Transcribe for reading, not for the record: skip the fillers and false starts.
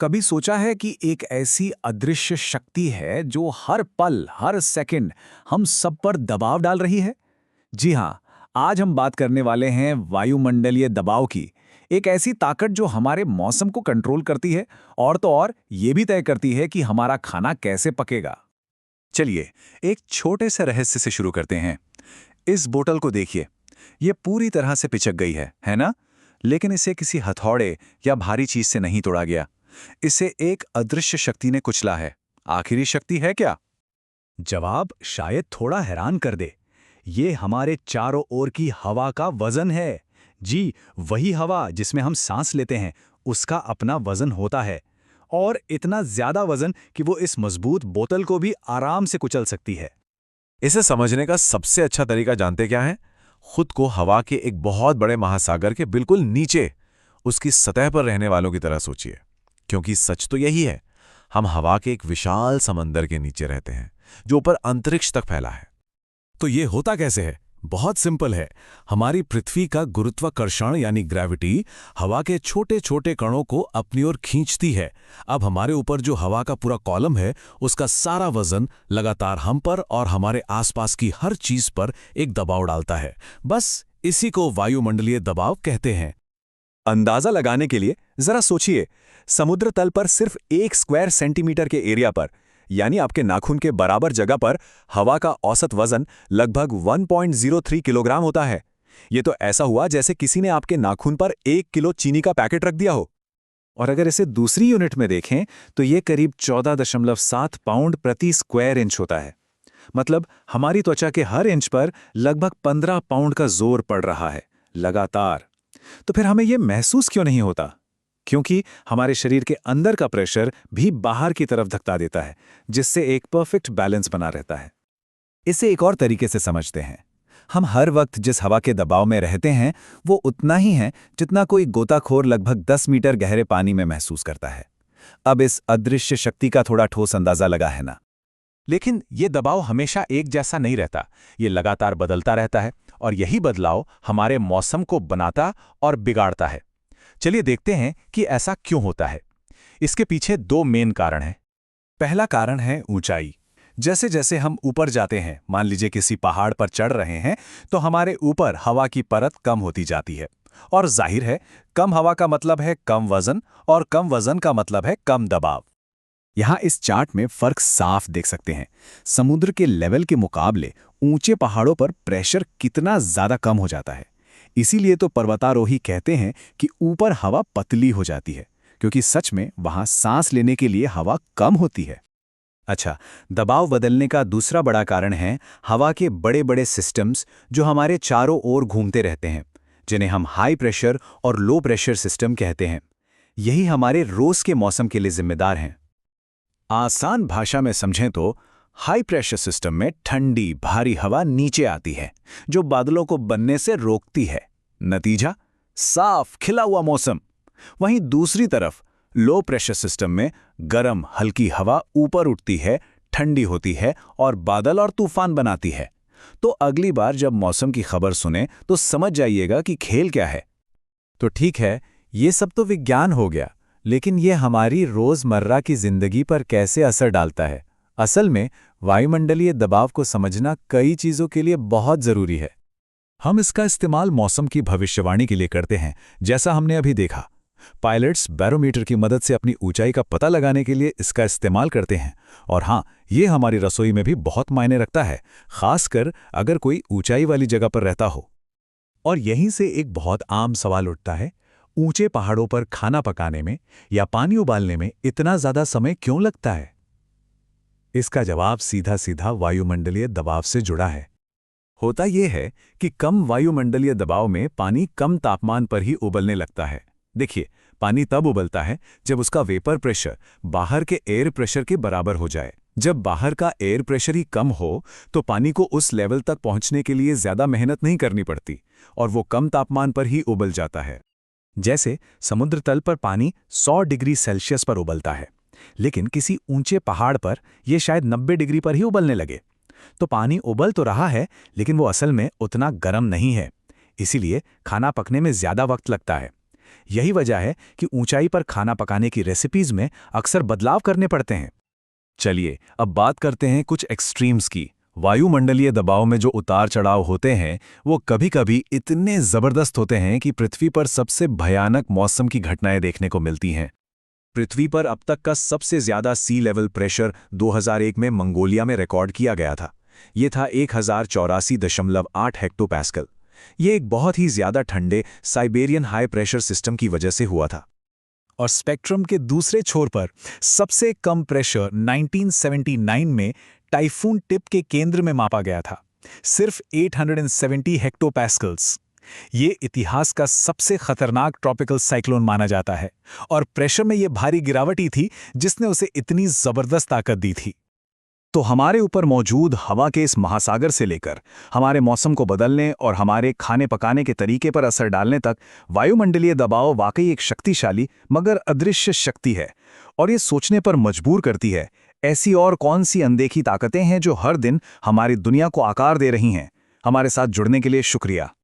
कभी सोचा है कि एक ऐसी अदृश्य शक्ति है जो हर पल, हर सेकंड हम सब पर दबाव डाल रही है? जी हाँ, आज हम बात करने वाले हैं वायुमंडलीय दबाव की। एक ऐसी ताकत जो हमारे मौसम को कंट्रोल करती है और तो और ये भी तय करती है कि हमारा खाना कैसे पकेगा। चलिए, एक छोटे से रहस्य से शुरू करते हैं। इस बोतल को देखिए, ये पूरी तरह से पिचक गई है ना? लेकिन इसे किसी हथौड़े या भारी चीज से नहीं तोड़ा गया। इसे एक अदृश्य शक्ति ने कुचला है। आखिरी शक्ति है क्या? जवाब शायद थोड़ा हैरान कर दे। ये हमारे चारों ओर की हवा का वजन है। जी, वही हवा जिसमें हम सांस लेते हैं, उसका अपना वजन होता है। और इतना ज्यादा वजन कि वो इस मजबूत बोतल को भी आराम से कुचल सकती है। इसे समझने का सबसे अच्छा तरीका जानते क्या है? खुद को हवा के एक बहुत बड़े महासागर के बिल्कुल नीचे, उसकी सतह पर रहने वालों की तरह सोचिए। क्योंकि सच तो यही है, हम हवा के एक विशाल समंदर के नीचे रहते हैं, जो ऊपर अंतरिक्ष तक फैला है। तो ये होता कैसे है? बहुत सिंपल है। हमारी पृथ्वी का गुरुत्वाकर्षण यानी ग्रेविटी हवा के छोटे छोटे कणों को अपनी ओर खींचती है। अब हमारे ऊपर जो हवा का पूरा कॉलम है, उसका सारा वजन लगातार हम पर और हमारे आसपास की हर चीज पर एक दबाव डालता है। बस इसी को वायुमंडलीय दबाव कहते हैं। अंदाजा लगाने के लिए जरा सोचिए, समुद्र तल पर सिर्फ 1 स्क्वायर सेंटीमीटर के एरिया पर, यानी आपके नाखून के बराबर जगह पर, हवा का औसत वजन लगभग 1.03 किलोग्राम होता है। ये तो ऐसा हुआ जैसे किसी ने आपके नाखून पर 1 किलो चीनी का पैकेट रख दिया हो। और अगर इसे दूसरी यूनिट में देखें तो ये करीब 14.7 पाउंड प्रति स्क्वायर इंच होता है। मतलब हमारी त्वचा के हर इंच पर लगभग 15 पाउंड का जोर पड़ रहा है, लगातार। तो फिर हमें यह महसूस क्यों नहीं होता? क्योंकि हमारे शरीर के अंदर का प्रेशर भी बाहर की तरफ धक्का देता है, जिससे एक परफेक्ट बैलेंस बना रहता है। इसे एक और तरीके से समझते हैं। हम हर वक्त जिस हवा के दबाव में रहते हैं, वो उतना ही है जितना कोई गोताखोर लगभग 10 मीटर गहरे पानी में महसूस करता है। अब इस अदृश्य शक्ति का थोड़ा ठोस अंदाजा लगा है ना? लेकिन ये दबाव हमेशा एक जैसा नहीं रहता, ये लगातार बदलता रहता है और यही बदलाव हमारे मौसम को बनाता और बिगाड़ता है। चलिए देखते हैं कि ऐसा क्यों होता है। इसके पीछे दो मेन कारण हैं। पहला कारण है ऊंचाई। जैसे जैसे हम ऊपर जाते हैं, मान लीजिए किसी पहाड़ पर चढ़ रहे हैं, तो हमारे ऊपर हवा की परत कम होती जाती है। और जाहिर है, कम हवा का मतलब है कम वजन, और कम वजन का मतलब है कम दबाव। यहाँ इस चार्ट में फर्क साफ देख सकते हैं। समुद्र के लेवल के मुकाबले ऊंचे पहाड़ों पर प्रेशर कितना ज्यादा कम हो जाता है। इसीलिए तो पर्वतारोही कहते हैं कि ऊपर हवा पतली हो जाती है, क्योंकि सच में वहां सांस लेने के लिए हवा कम होती है। अच्छा, दबाव बदलने का दूसरा बड़ा कारण है हवा के बड़े बड़े सिस्टम्स जो हमारे चारों ओर घूमते रहते हैं, जिन्हें हम हाई प्रेशर और लो प्रेशर सिस्टम कहते हैं। यही हमारे रोज के मौसम के लिए जिम्मेदार हैं। आसान भाषा में समझें तो हाई प्रेशर सिस्टम में ठंडी भारी हवा नीचे आती है, जो बादलों को बनने से रोकती है। नतीजा, साफ खिला हुआ मौसम। वहीं दूसरी तरफ लो प्रेशर सिस्टम में गर्म हल्की हवा ऊपर उठती है, ठंडी होती है और बादल और तूफान बनाती है। तो अगली बार जब मौसम की खबर सुने तो समझ जाइएगा कि खेल क्या है। तो ठीक है, ये सब तो विज्ञान हो गया, लेकिन ये हमारी रोजमर्रा की जिंदगी पर कैसे असर डालता है? असल में वायुमंडलीय दबाव को समझना कई चीजों के लिए बहुत जरूरी है। हम इसका इस्तेमाल मौसम की भविष्यवाणी के लिए करते हैं, जैसा हमने अभी देखा। पायलट्स बैरोमीटर की मदद से अपनी ऊंचाई का पता लगाने के लिए इसका इस्तेमाल करते हैं। और हाँ, ये हमारी रसोई में भी बहुत मायने रखता है, खासकर अगर कोई ऊंचाई वाली जगह पर रहता हो। और यहीं से एक बहुत आम सवाल उठता है, ऊंचे पहाड़ों पर खाना पकाने में या पानी उबालने में इतना ज्यादा समय क्यों लगता है? इसका जवाब सीधा सीधा वायुमंडलीय दबाव से जुड़ा है। होता यह है कि कम वायुमंडलीय दबाव में पानी कम तापमान पर ही उबलने लगता है। देखिए, पानी तब उबलता है जब उसका वेपर प्रेशर बाहर के एयर प्रेशर के बराबर हो जाए। जब बाहर का एयर प्रेशर ही कम हो तो पानी को उस लेवल तक पहुंचने के लिए ज्यादा मेहनत नहीं करनी पड़ती और वो कम तापमान पर ही उबल जाता है। जैसे समुद्र तल पर पानी 100 डिग्री सेल्सियस पर उबलता है, लेकिन किसी ऊंचे पहाड़ पर यह शायद 90 डिग्री पर ही उबलने लगे। तो पानी उबल तो रहा है, लेकिन वो असल में उतना गर्म नहीं है। इसीलिए खाना पकने में ज्यादा वक्त लगता है। यही वजह है कि ऊंचाई पर खाना पकाने की रेसिपीज में अक्सर बदलाव करने पड़ते हैं। चलिए अब बात करते हैं कुछ एक्सट्रीम्स की। वायुमंडलीय दबाव में जो उतार चढ़ाव होते हैं वो कभी-कभी इतने जबरदस्त होते हैं कि पृथ्वी पर सबसे भयानक मौसम की घटनाएं देखने को मिलती हैं। पृथ्वी पर अब तक का सबसे ज्यादा सी लेवल प्रेशर 2001 में मंगोलिया में रिकॉर्ड किया गया था। ये था 1084.8 हेक्टोपैस्कल। ये एक बहुत ही ज्यादा ठंडे साइबेरियन हाई प्रेशर सिस्टम की वजह से हुआ था। और स्पेक्ट्रम के दूसरे छोर पर सबसे कम प्रेशर 1979 में टाइफून टिप के केंद्र में मापा गया था, सिर्फ 870 हेक्टोपैस्कल्स। ये इतिहास का सबसे खतरनाक ट्रॉपिकल साइक्लोन माना जाता है और प्रेशर में ये भारी गिरावट ही थी जिसने उसे इतनी जबरदस्त ताकत दी थी। तो हमारे ऊपर मौजूद हवा के इस महासागर से लेकर हमारे मौसम को बदलने और हमारे खाने पकाने के तरीके पर असर डालने तक वायुमंडलीय दबाव वाकई एक शक्तिशाली मगर अदृश्य शक्ति है और ये सोचने पर मजबूर करती है, ऐसी और कौन सी अनदेखी ताकतें हैं जो हर दिन हमारी दुनिया को आकार दे रही हैं। हमारे साथ जुड़ने के लिए शुक्रिया।